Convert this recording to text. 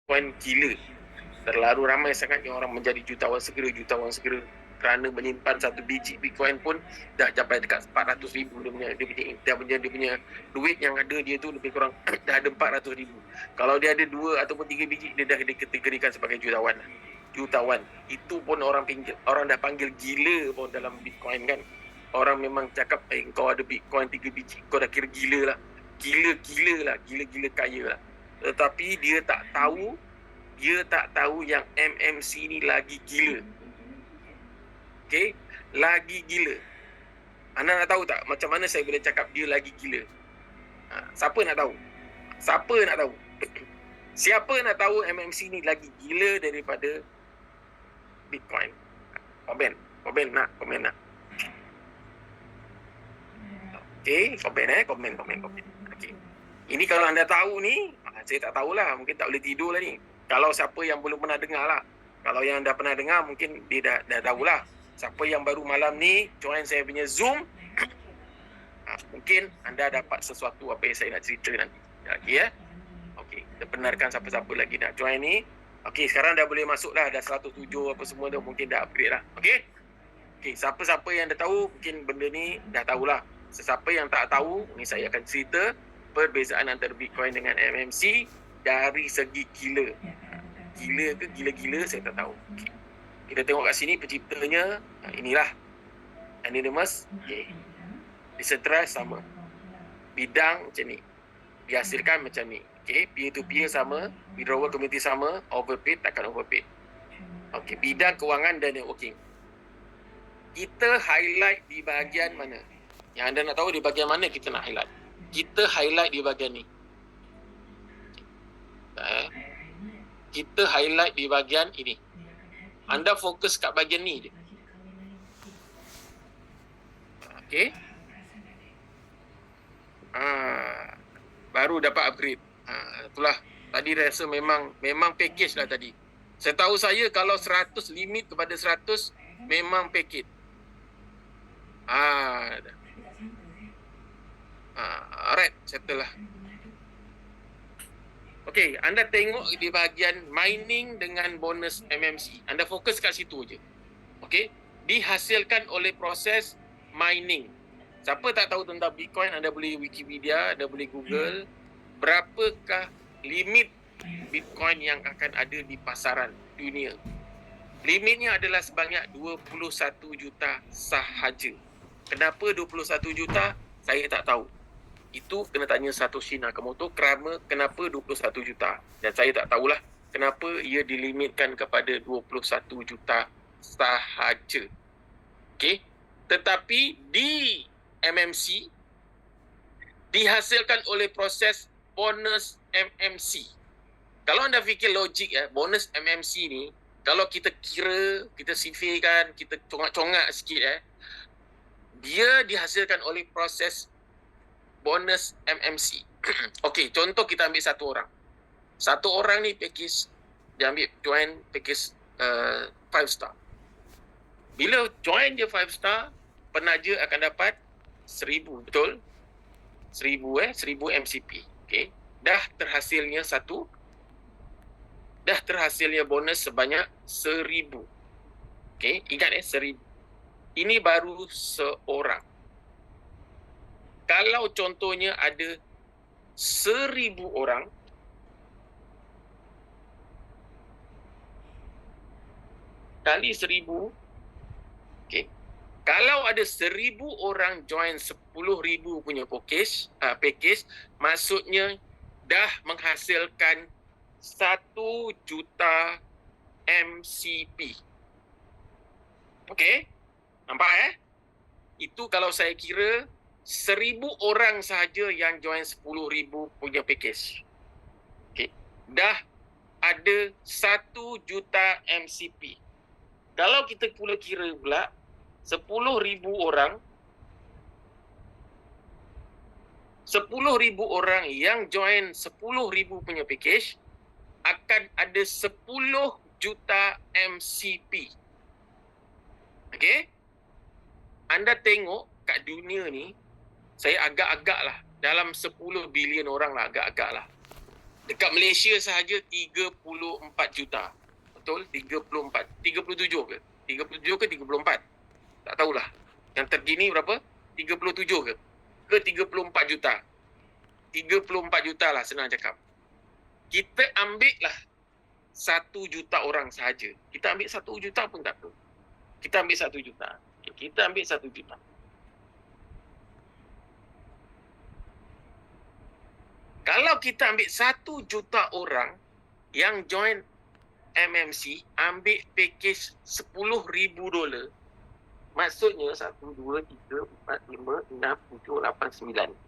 Bitcoin gila. Terlalu ramai sangat yang orang menjadi jutawan segera kerana menyimpan satu biji Bitcoin pun dah capai dekat 400,000 dia punya duit yang ada dia tu lebih kurang dah ada 400,000. Kalau dia ada 2 ataupun 3 biji dia dah dikategorikan sebagai jutawan. Itu pun orang dah panggil gila pun dalam Bitcoin kan. Orang memang cakap kau ada Bitcoin 3 biji kau dah kira gila lah. Gila kaya lah. Tetapi dia tak tahu yang MMC ni lagi gila. Okay? Lagi gila. Anda nak tahu tak macam mana saya boleh cakap dia lagi gila? Siapa nak tahu? Siapa nak tahu MMC ni lagi gila daripada Bitcoin? Komen nak. Okay, komen. Okay. Ini kalau anda tahu ni, saya tak tahulah, mungkin tak boleh tidur lah ni. Kalau siapa yang belum pernah dengar lah. Kalau yang dah pernah dengar, mungkin dia dah tahulah. Siapa yang baru malam ni join saya punya Zoom, mungkin anda dapat sesuatu apa yang saya nak cerita nanti. Okay ya? Okay, kita benarkan siapa-siapa lagi nak join ni. Okay, sekarang dah boleh masuk dah. Dah 107 apa semua dah, mungkin dah upgrade lah. Okay? Okay, siapa-siapa yang dah tahu, mungkin benda ni dah tahulah. Sesiapa yang tak tahu, ni saya akan cerita perbezaan antara Bitcoin dengan MMC dari segi gila. Gila ke gila-gila, saya tak tahu. Okay. Kita tengok kat sini penciptanya, inilah Anonymous. Okay. Decentralized sama. Bidang macam ni. Dihasilkan macam ni. Okay. Peer-to-peer sama. Withdrawal community sama. Overpaid takkan overpaid. Okay. Bidang kewangan dan networking. Kita highlight di bahagian mana? Yang anda nak tahu di bahagian mana kita nak highlight? Kita highlight di bahagian ni. Kita highlight di bahagian ini. Anda fokus kat bahagian ni je. Okay. Baru dapat upgrade. Itulah. Tadi rasa memang package lah tadi. Setahu saya kalau 100 limit kepada 100 memang package. Alright, settle lah. Okay, anda tengok di bahagian mining dengan bonus MMC. Anda fokus kat situ je. Okay, dihasilkan oleh proses mining. Siapa tak tahu tentang Bitcoin, anda boleh Wikipedia, anda boleh Google. Berapakah limit Bitcoin yang akan ada di pasaran dunia? Limitnya adalah sebanyak 21 juta sahaja. Kenapa 21 juta? Saya tak tahu. Itu kena tanya Satoshi Nakamoto kenapa 21 juta. Dan saya tak tahulah kenapa ia dilimitkan kepada 21 juta sahaja. Okey. Tetapi di MMC dihasilkan oleh proses bonus MMC. Kalau anda fikir logik bonus MMC ni, kalau kita kira, kita sifirkan, kita congak-congak sikit dia dihasilkan oleh proses bonus MMC. Okey, contoh kita ambil satu orang. Satu orang ni package, dia ambil join package 5 star. Bila join dia 5 star, penaja akan dapat 1000, betul? 1000 MCP. Okey. Dah terhasilnya bonus sebanyak 1000. Okey, ingat 1000. Ini baru seorang. Kalau contohnya ada 1000 orang, kali 1000, okay. Kalau ada 1000 orang join 10,000 punya package, maksudnya dah menghasilkan 1 juta MCP. Okey? Nampak Itu kalau saya kira 1000 orang sahaja yang join 10,000 punya package. Okay. Dah ada 1 juta MCP. Kalau kita pula kira pula 10,000 orang, 10,000 orang yang join 10,000 punya package akan ada 10 juta MCP. Okay? Anda tengok kat dunia ni, saya agak-agak lah, dalam 10 bilion orang lah, agak-agak lah. Dekat Malaysia sahaja 34 juta. Betul? 34. 37 ke? 37 ke 34? Tak tahulah. Yang terkini berapa? 37 ke? Ke 34 juta? 34 juta lah senang cakap. Kita ambil lah 1 juta orang sahaja. Kita ambil 1 juta pun tak apa. Kita ambil 1 juta. Kita ambil 1 juta. Kalau kita ambil 1 juta orang yang join MMC, ambil package $10,000, maksudnya 1, 2, 3, 4, 5, 6, 7, 8, 9.